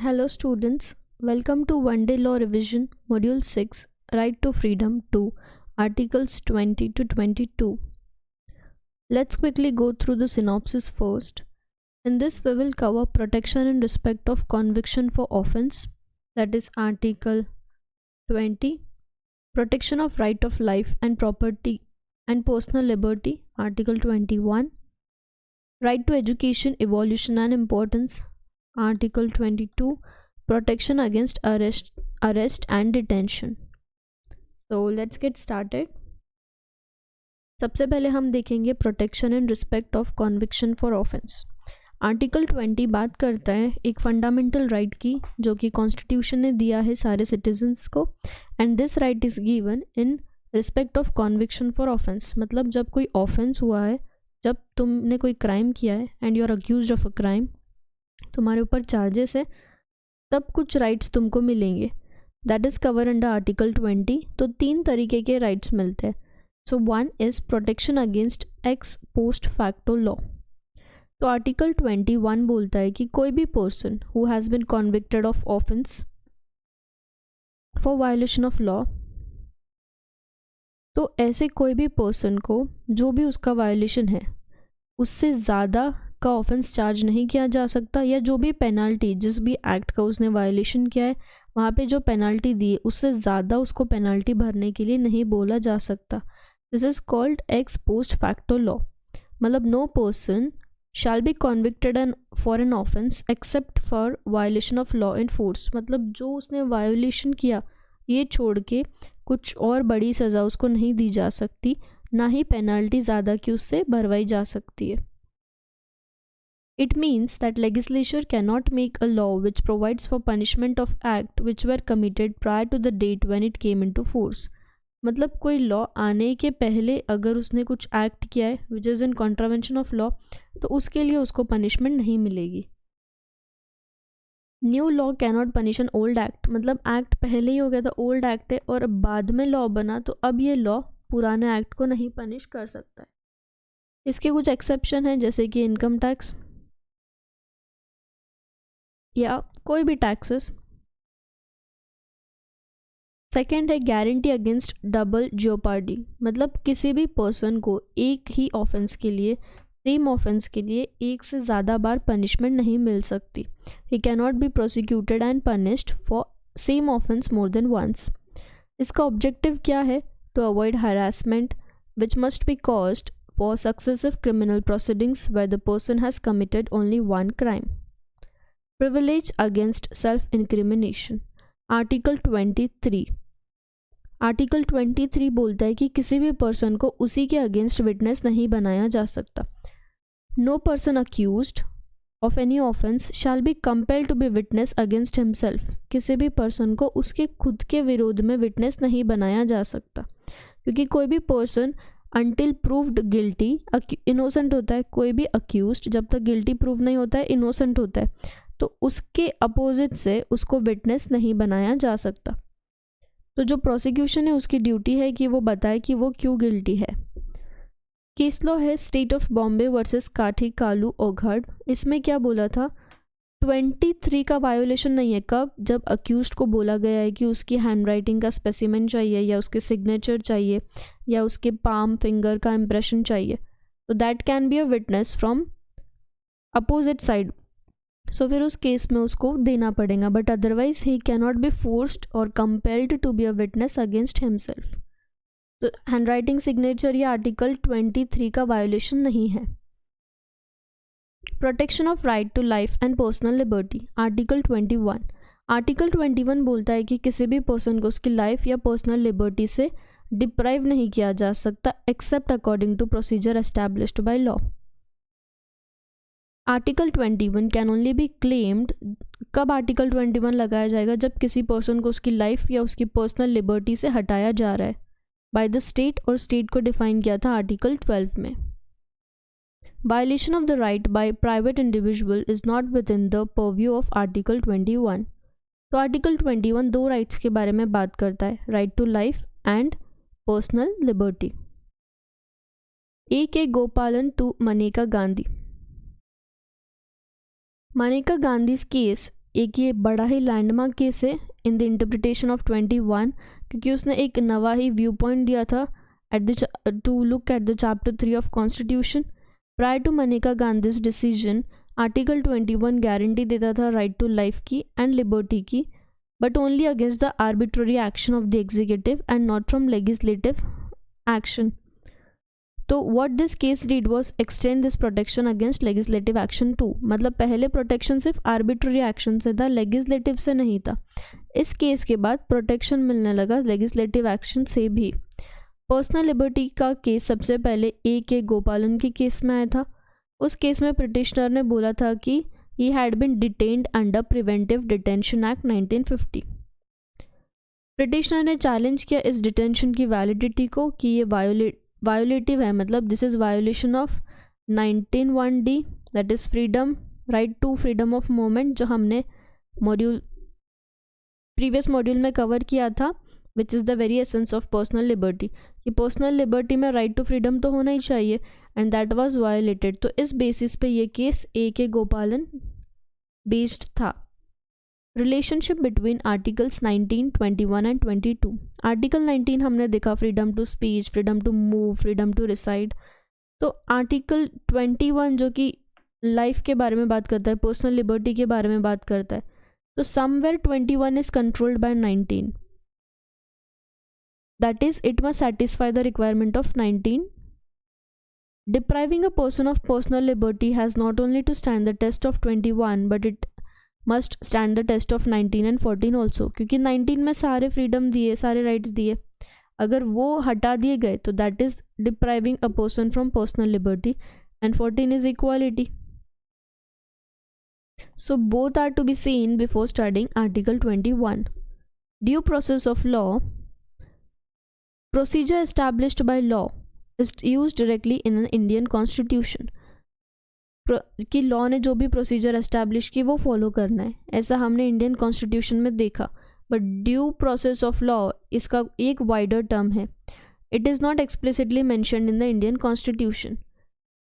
Hello students, welcome to One Day Law Revision Module 6 Right to Freedom 2 Articles 20 to 22. Let's quickly go through the synopsis first. In this we will cover protection in respect of conviction for offense, that is Article 20, protection of right of life and property and personal liberty, Article 21, right to education, evolution and importance, Article 22, protection against arrest and detention. So let's get started. सबसे पहले हम देखेंगे protection in respect of conviction for offence. Article 20 बात करता है एक fundamental right की जो कि कॉन्स्टिट्यूशन ने दिया है सारे सिटीजन्स को, and this right is given in respect of conviction for offence. मतलब जब कोई ऑफेंस हुआ है, जब तुमने कोई क्राइम किया है and you are accused of a crime, तुम्हारे ऊपर चार्जेस है, तब कुछ राइट्स तुमको मिलेंगे. That is cover under article 20. तो 3 तरीके के राइट्स मिलते हैं. So 1 is protection against ex post facto law. तो आर्टिकल 21 बोलता है कि कोई भी person who has been convicted of offence for violation of law, तो ऐसे कोई भी पर्सन को जो भी उसका वायोलेशन है उससे ज़्यादा का ऑफेंस चार्ज नहीं किया जा सकता, या जो भी पेनल्टी जिस भी एक्ट का उसने वायोलेशन किया है वहाँ पे जो पेनल्टी दी है उससे ज़्यादा उसको पेनल्टी भरने के लिए नहीं बोला जा सकता. This is called ex post facto law. मतलब no person shall be convicted for an offence except for violation of law in force. मतलब जो उसने वायोलेशन किया ये छोड़ के कुछ और बड़ी सज़ा उसको नहीं दी जा सकती, ना ही पेनल्टी ज़्यादा की उससे भरवाई जा सकती है. It means that legislature cannot make a law which provides for punishment of act which were committed prior to the date when it came into force. मतलब कोई लॉ आने के पहले अगर उसने कुछ एक्ट किया है which is in contravention of law, तो उसके लिए उसको पनिशमेंट नहीं मिलेगी. New law cannot punish an old act. मतलब एक्ट पहले ही हो गया था, ओल्ड एक्ट है और बाद में लॉ बना, तो अब ये लॉ पुराने एक्ट को नहीं पनिश कर सकता है. इसके कुछ एक्सेप्शन हैं जैसे कि इनकम टैक्स या कोई भी टैक्सेस. सेकेंड है गारंटी अगेंस्ट डबल जियोपार्डी. मतलब किसी भी पर्सन को एक ही ऑफेंस के लिए, सेम ऑफेंस के लिए एक से ज़्यादा बार पनिशमेंट नहीं मिल सकती. He can not be prosecuted and punished for same offence more than once. इसका ऑब्जेक्टिव क्या है? To avoid harassment which must be caused for successive criminal proceedings where the person has committed only one crime. Privilege against self-incrimination. Article 23. Article 23 बोलता है कि किसी भी person को उसी के अगेंस्ट विटनेस नहीं बनाया जा सकता. No person accused of any offence shall be compelled to be witness against himself. किसी भी पर्सन को उसके खुद के विरोध में विटनेस नहीं बनाया जा सकता, क्योंकि कोई भी person until proved guilty innocent होता है. कोई भी अक्यूज्ड जब तक गिल्टी प्रूव नहीं होता है इनोसेंट होता है, तो उसके अपोजिट से उसको विटनेस नहीं बनाया जा सकता. तो जो प्रोसिक्यूशन है उसकी ड्यूटी है कि वो बताए कि वो क्यों गिल्टी है. केस लॉ है स्टेट ऑफ बॉम्बे वर्सेस काठी कालू ओघड़. इसमें क्या बोला था? 23 का वायोलेशन नहीं है. कब? जब अक्यूज्ड को बोला गया है कि उसकी हैंड राइटिंग का स्पेसिमेन चाहिए, या उसके सिग्नेचर चाहिए, या उसके पाम फिंगर का इम्प्रेशन चाहिए, तो that can be a witness from opposite side. So फिर उस केस में उसको देना पड़ेगा, but otherwise he can not be forced और compelled to be a witness against himself. तो हैंड राइटिंग सिग्नेचर या आर्टिकल 23 का वायोलेशन नहीं है. Protection of right to life and personal liberty. Article 21. Article 21 बोलता है कि किसी भी पर्सन को उसकी लाइफ या पर्सनल लिबर्टी से डिप्राइव नहीं किया जा सकता except according to procedure established by law. Article 21 can only be claimed. कब आर्टिकल 21 लगाया जाएगा? जब किसी पर्सन को उसकी लाइफ या उसकी पर्सनल लिबर्टी से हटाया जा रहा है बाय द स्टेट, और स्टेट को डिफाइन किया था आर्टिकल 12 में. Violation of the right by private individual is not with in the purview of article 21. तो आर्टिकल 21 दो राइट्स के बारे में बात करता है, right to life and personal liberty. A K Gopalan to Maneka Gandhi. Maneka Gandhi's case एक ये बड़ा ही लैंडमार्क केस है इन द इंटरप्रिटेशन ऑफ 21, क्योंकि उसने एक नवा ही व्यू पॉइंट दिया था to look at the chapter 3 of constitution. Prior to Maneka Gandhi's decision, article 21 guarantee देता था राइट टू लाइफ की एंड लिबर्टी की, but only against the arbitrary action of the executive and not from legislative action. तो what this case did was extend this protection against legislative action to, मतलब पहले protection सिर्फ arbitrary action से था, legislative से नहीं था। इस केस के बाद प्रोटेक्शन मिलने लगा लेजिस्लेटिव एक्शन से भी। पर्सनल लिबर्टी का केस सबसे पहले A.K. गोपालन के केस में आया था। उस केस में पिटिशनर ने बोला था कि he had been detained under preventive detention act 1950। Petitioner ने चैलेंज किया इस डिटेंशन की वैलिडिटी को कि ये वायोलेटिव है, मतलब this is violation of 19(1)(d) that is freedom, right to freedom of movement, जो हमने प्रीवियस मॉड्यूल में कवर किया था, which is the very essence of personal liberty, कि पर्सनल लिबर्टी में राइट टू फ्रीडम तो होना ही चाहिए, एंड दैट वाज वायोलेटेड। तो इस बेसिस पे ये केस A.K. गोपालन बेस्ड था। Relationship between articles 19, 21 and 22। Article 19 हमने देखा freedom to speech, freedom to move, freedom to reside. तो आर्टिकल 21 जो कि लाइफ के बारे में बात करता है, पर्सनल लिबर्टी के बारे में बात करता है, तो somewhere 21 is controlled by 19, that is it must satisfy the requirement of 19। Depriving a person of personal liberty has not only to stand the test of 21 but it must stand the test of 19 and 14 also, क्योंकि 19 में सारे freedom दिए, सारे rights दिए, अगर वो हटा दिए गए तो that is depriving a person from personal liberty, and 14 is equality. So both are to be seen before studying Article 21. Due process of law, procedure established by law is used directly in an Indian Constitution. कि law ने जो भी procedure establish की वो follow करना है, ऐसा हमने इंडियन कॉन्स्टिट्यूशन में देखा। But due process of law इसका एक वाइडर टर्म है, it is not explicitly mentioned in the Indian constitution.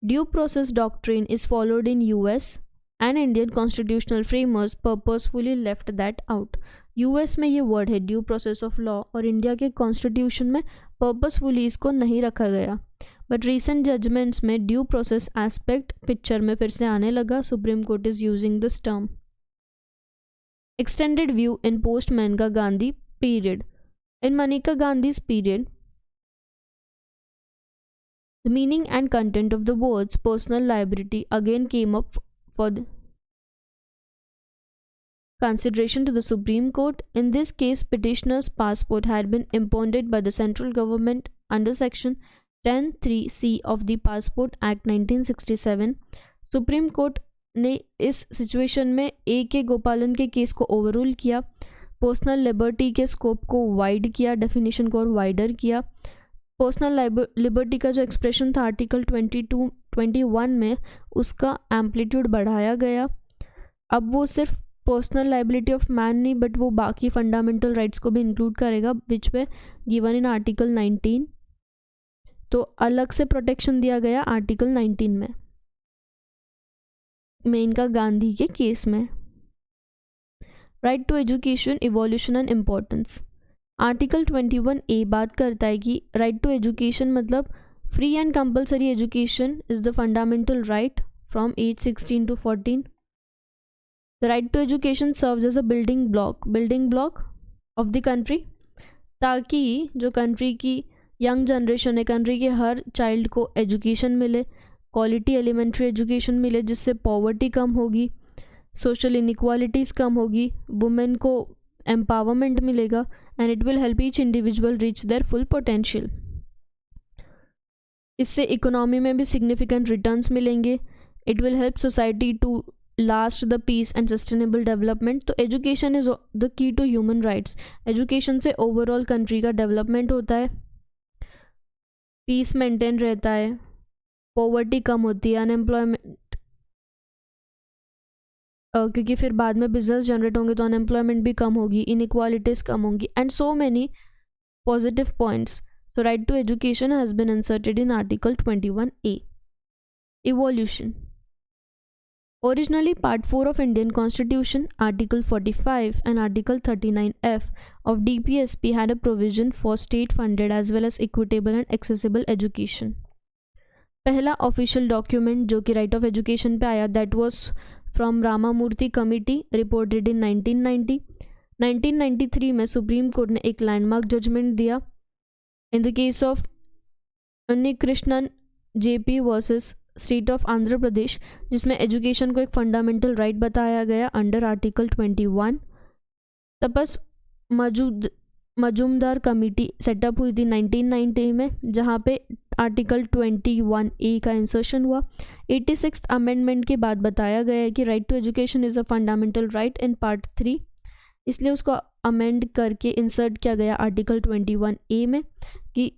Due process doctrine is followed in US and Indian constitutional framers purposefully left that out. US में ये word है due process of law, और India के constitution में purposefully इसको नहीं रखा गया। बट रीसेंट जजमेंट्स में ड्यू प्रोसेस एस्पेक्ट पिक्चर में फिर से आने लगा। Supreme court is using this term. Extended view in post Maneka Gandhi period. In Maneka Gandhi's period, the meaning and content of the words personal liability again came up for the consideration to the Supreme Court. In this case, petitioner's passport had been impounded by the central government under section 10(3)(c) of the Passport Act 1967. Supreme court ने इस situation में A.K. गोपालन के case को overrule किया, personal liberty के scope को wide किया, डेफिनेशन को और वाइडर किया। पर्सनल लिबर्टी का जो एक्सप्रेशन था आर्टिकल 21 में, उसका एम्पलीट्यूड बढ़ाया गया। अब वो सिर्फ पर्सनल लाइबिलिटी ऑफ मैन नहीं, बट वो बाकी फंडामेंटल राइट्स को भी इंक्लूड करेगा, विच वे गिवन इन आर्टिकल 19। तो अलग से प्रोटेक्शन दिया गया आर्टिकल 19 में मेनका गांधी के केस में। Right to education, evolution and importance. Article 21A बात करता है कि राइट टू एजुकेशन मतलब free and compulsory education is the fundamental right from age 16 to 14। The right to education serves as a building block of the country, ताकि जो country की young generation है, country के हर चाइल्ड को education मिले, quality elementary education मिले, जिससे पॉवर्टी कम होगी, सोशल इनइक्वालिटीज़ कम होगी, वुमेन को एम्पावरमेंट मिलेगा, and it will help each individual reach their full potential. इससे इकोनॉमी में भी सिग्निफिकेंट रिटर्न्स मिलेंगे। It will help society to last the peace and sustainable development. तो education is the key to human rights. Education से overall country का development होता है, peace maintain रहता है, पॉवर्टी कम होती है, अनएम्प्लॉयमेंट, क्योंकि फिर बाद में बिजनेस जनरेट होंगे तो अनएम्प्लॉयमेंट भी कम होगी, इनइक्वालिटीज़ कम होंगी, and so many positive points. So right to education has been inserted in article 21A। इवोल्यूशन। Originally, Part 4 of Indian Constitution, Article 45 and Article 39F of DPSP had a provision for state-funded as well as equitable and accessible education. पहला official document जो कि right of education पे आया that was from Ramamurthy committee, reported in 1990. 1993 में supreme court ने एक landmark judgment दिया in the case of Unnikrishnan JP versus state of Andhra Pradesh, जिसमें एजुकेशन को एक फंडामेंटल राइट बताया गया under article 21. Tapas Majumdar committee set up हुई थी 1990 में, जहाँ पे आर्टिकल 21A का इंसर्शन हुआ. 86th अमेंडमेंट के बाद बताया गया है कि right to education is a fundamental right in part 3, इसलिए उसको अमेंड करके इंसर्ट किया गया आर्टिकल 21A में कि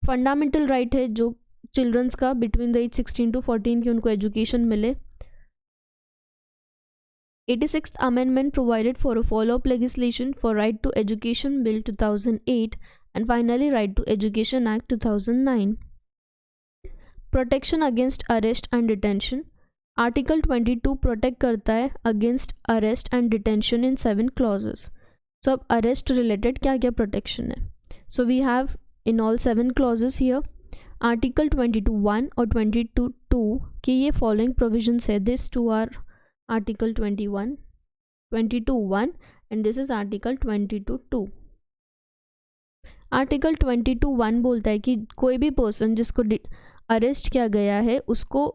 फंडामेंटल राइट है जो चिल्ड्रंस का बिटवीन द एज 16 to 14 की उनको एजुकेशन मिले. 86th Amendment provided for a follow-up legislation for Right to Education Bill 2008 and finally Right to Education Act 2009. Protection against arrest and detention. Article 22 protect करता है against arrest and detention in 7 clauses. So अब arrest related क्या क्या protection है? So we have in all 7 clauses here. Article 22(1) और 22(2) की ये following provisions है. These two are Article 22(1) and this is Article 22(2). Article 22(1) बोलता है कि कोई भी पर्सन जिसको अरेस्ट किया गया है उसको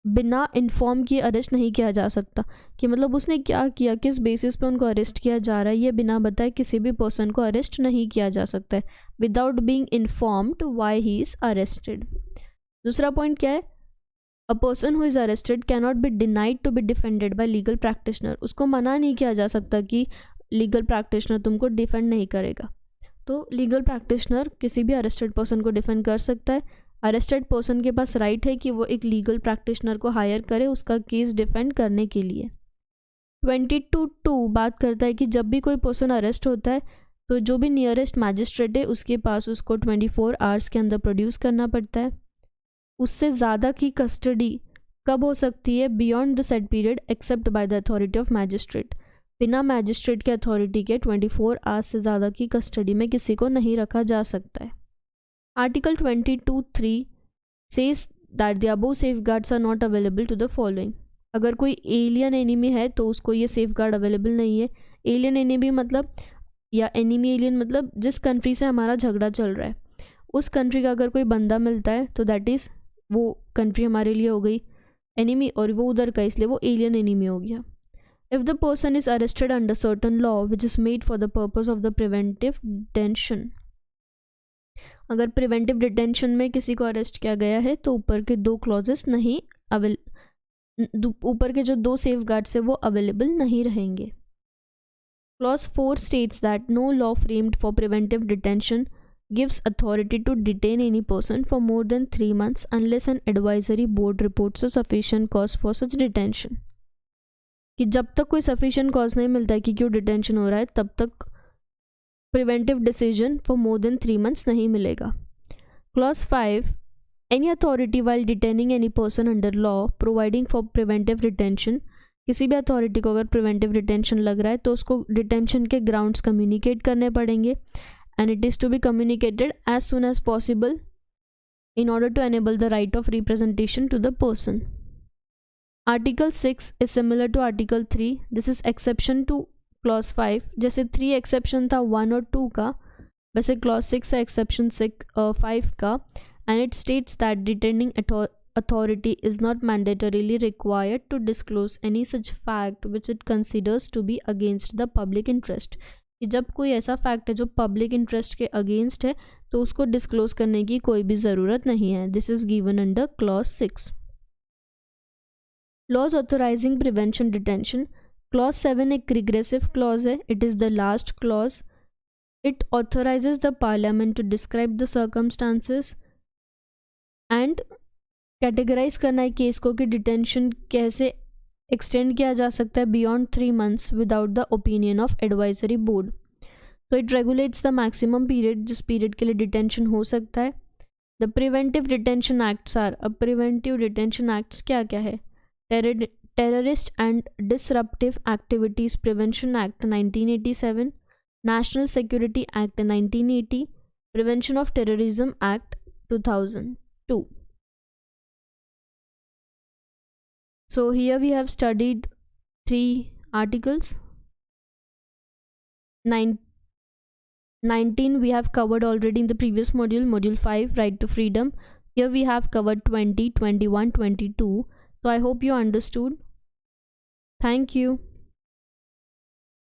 बिना इन्फॉर्म किए अरेस्ट नहीं किया जा सकता. कि मतलब उसने क्या किया, किस बेसिस पे उनको अरेस्ट किया जा रहा है, ये बिना बताए किसी भी पर्सन को अरेस्ट नहीं किया जा सकता है without being informed why he is arrested. दूसरा पॉइंट क्या है? A person who is arrested can not be denied to be defended by legal practitioner. उसको मना नहीं किया जा सकता कि लीगल प्रैक्टिशनर तुमको डिफेंड नहीं करेगा. तो लीगल प्रैक्टिशनर किसी भी अरेस्टेड पर्सन को डिफेंड कर सकता है. अरेस्टेड पर्सन के पास राइट है कि वो एक लीगल प्रैक्टिशनर को हायर करे उसका केस डिफेंड करने के लिए. 22(2) बात करता है कि जब भी कोई पर्सन अरेस्ट होता है तो जो भी नियरेस्ट मैजिस्ट्रेट है उसके पास उसको 24 आवर्स के अंदर प्रोड्यूस करना पड़ता है. उससे ज़्यादा की कस्टडी कब हो सकती है? Beyond the set period except by the authority of magistrate. बिना मैजिस्ट्रेट के अथॉरिटी के 24 आवर्स से ज़्यादा की कस्टडी में किसी को नहीं रखा जा सकता है. Article 22(3) says that the above safeguards are not available to the following. अगर कोई एलियन एनिमी है तो उसको ये सेफ गार्ड अवेलेबल नहीं है. एलियन एनिमी मतलब या एनिमी एलियन मतलब जिस कंट्री से हमारा झगड़ा चल रहा है उस कंट्री का अगर कोई बंदा मिलता है तो दैट इज़ वो कंट्री हमारे लिए हो गई एनिमी और वो उधर का, इसलिए वो एलियन एनिमी हो गया. If the person is arrested under certain law which is made for the purpose of the preventive detention. अगर प्रिवेंटिव डिटेंशन में किसी को अरेस्ट किया गया है तो ऊपर के 2 क्लॉजेस नहीं ऊपर के जो 2 सेफ गार्ड्स है वो अवेलेबल नहीं रहेंगे. Clause 4 states that no law framed for preventive detention gives authority to detain any person for more than 3 months unless an advisory board reports a sufficient cause for such detention. कि जब तक कोई sufficient cause नहीं मिलता है कि क्यों detention हो रहा है तब तक preventive decision for more than 3 months नहीं मिलेगा. Clause 5 any authority while detaining any person under law providing for preventive detention. किसी भी अथॉरिटी को अगर प्रिवेंटिव डिटेंशन लग रहा है तो उसको डिटेंशन के ग्राउंड्स कम्युनिकेट करने पड़ेंगे and it is to be communicated as soon as possible in order to enable the right of representation to the person. Article 6 is similar to Article 3. This is exception to Clause 5. जैसे 3 exception था 1 और 2 का, वैसे Clause 6 है exception 5 का, and it states that detaining authority is not mandatorily required to disclose any such fact which it considers to be against the public interest. कि जब कोई ऐसा फैक्ट है जो पब्लिक इंटरेस्ट के अगेंस्ट है तो उसको डिस्क्लोज करने की कोई भी ज़रूरत नहीं है. This is given under clause 6. Laws authorising prevention detention. Clause 7 एक रिग्रेसिव क्लॉज है. It is the last clause. It authorises the parliament to describe the circumstances and categorise करना है केस को कि डिटेंशन कैसे एक्सटेंड किया जा सकता है beyond 3 months without the opinion of advisory board. तो it regulates the maximum period जिस पीरियड के लिए डिटेंशन हो सकता है. The preventive detention acts are. अब प्रिवेंटिव डिटेंशन एक्ट्स क्या क्या है? Terrorist and Disruptive Activities Prevention Act 1987, National Security Act 1980, Prevention of Terrorism Act 2002. So here we have studied 3 articles. 19 we have covered already in the previous module, module 5, right to freedom. Here we have covered 20, 21, 22. So I hope you understood. Thank you.